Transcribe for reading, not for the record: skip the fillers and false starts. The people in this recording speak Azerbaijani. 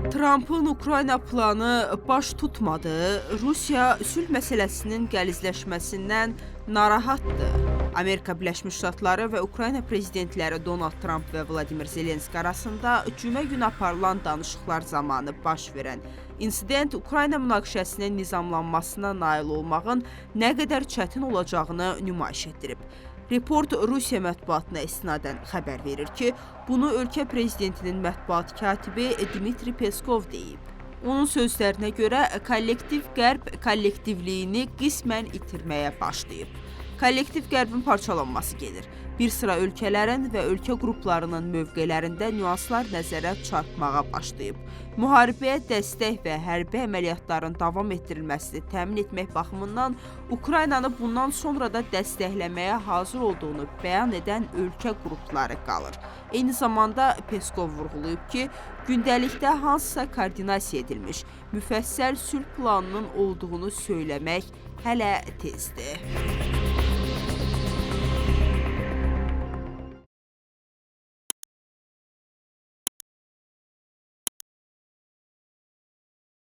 Trampın Ukrayna planı baş tutmadı. Rusiya sülh məsələsinin qəlizləşməsindən narahatdır. Amerika Birləşmiş Ştatları və Ukrayna prezidentləri Donald Trump və Vladimir Zelenski arasında cümə günü aparılan danışıqlar zamanı baş verən insident Ukrayna münaqişəsinin nizamlanmasına nail olmağın nə qədər çətin olacağını nümayiş etdirib. Report Rusiya mətbuatına istinadən xəbər verir ki, bunu ölkə prezidentinin mətbuat katibi Dmitri Peskov deyib. Onun sözlərinə görə kollektiv qərb kollektivliyini qismən itirməyə başlayıb. Kollektiv qərbin parçalanması gedir. Bir sıra ölkələrin və ölkə qruplarının mövqelərində nüanslar nəzərə çarpmağa başlayıb. Müharibəyə dəstək və hərbi əməliyyatların davam etdirilməsini təmin etmək baxımından Ukraynanı bundan sonra da dəstəkləməyə hazır olduğunu bəyan edən ölkə qrupları qalır. Eyni zamanda Peskov vurğulayıb ki, gündəlikdə hansısa koordinasiya edilmiş, müfəssəl sülh planının olduğunu söyləmək hələ tezdir.